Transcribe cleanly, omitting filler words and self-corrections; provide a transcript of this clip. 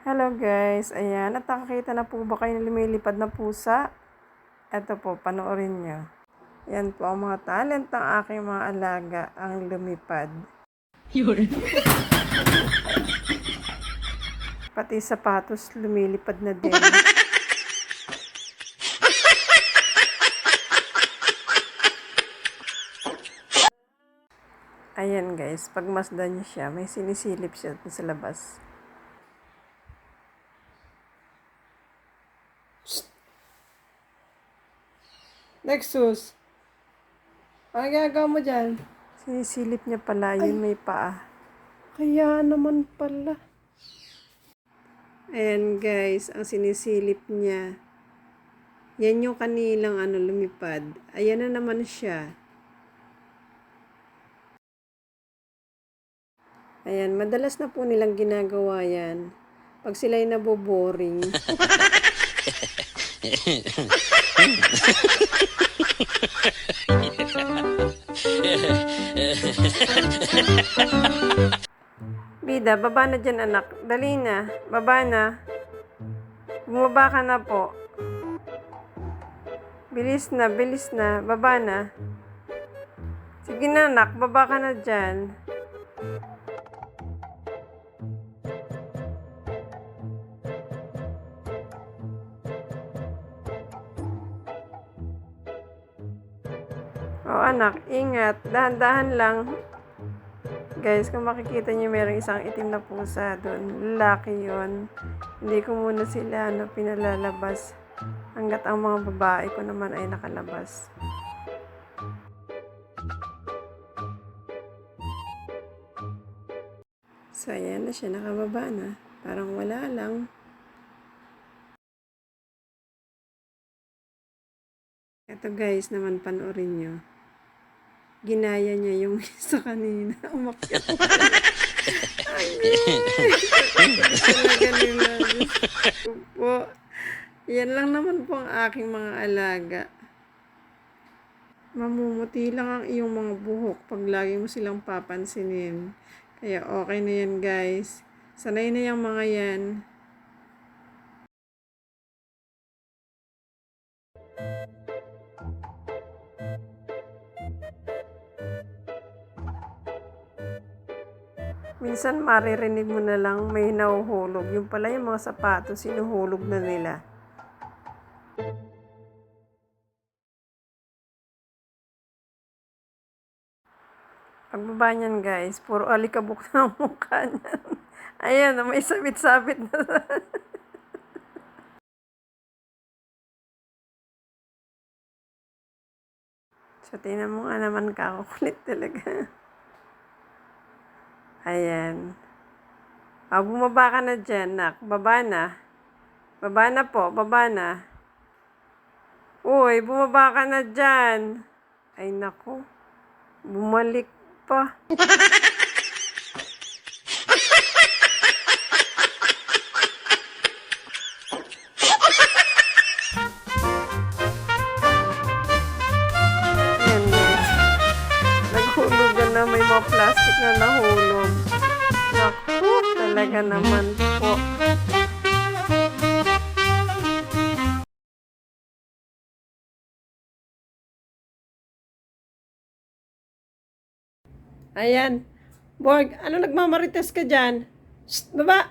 Hello guys, ayan, at nakakita na po ba kayo ng lumilipad na pusa? Ito po, panoorin nyo. Yan po ang mga talent ng aking mga alaga, ang lumipad. Yun. Pati sapatos, lumilipad na din. Ayan guys, pag masdan niyo siya, may sinisilip siya sa labas. Nexus, ano ginagawa mo dyan? Sinisilip niya pala, yun may paa. Kaya naman pala. Ayan guys, ang sinisilip niya. Yan yung kanilang lumipad. Ayan na naman siya. Ayan, madalas na po nilang ginagawa yan. Pag sila'y naboboring. Bida, baba na dyan anak. Dali na. Baba na. Bumaba ka na po. Bilis na, bilis na. Baba na. Sige na anak, baba ka na dyan. O anak, ingat. Dahan-dahan lang. Guys, kung makikita niyo merong isang itim na pusa doon. Lalaki yun. Hindi ko muna sila pinalalabas. Hanggat ang mga babae ko naman ay nakalabas. So, ayan na siya. Nakababa na. Parang wala lang. Ito guys, naman panoorin nyo. Ginaya niya yung sa kanina. Umakyat. Talaga nila. Po. Yan lang naman po ang aking mga alaga. Mamumuti lang ang iyong mga buhok pag lagi mo silang papansinin. Kaya okay na yan guys. Sanay na yung mga yan. Minsan maririnig mo na lang may nahuhulog. Yung pala yung mga sapatos, sinuhulog na nila. Pagbaba niyan guys, puro alikabok na ang mukha niyan. Ayan, may sabit-sabit na. So, tingnan mo nga naman kakukulit talaga. Ayan. Bumaba ka na dyan, nak. Baba na. Baba na po, baba na. Uy, bumaba ka na dyan. Ay, naku. Bumalik pa. Ayan, guys. Naghulugan na, may mga plastic na nahulog. Naku, talaga naman po. Ayan. Borg, ano nagmamarites ka dyan? Shh, baba!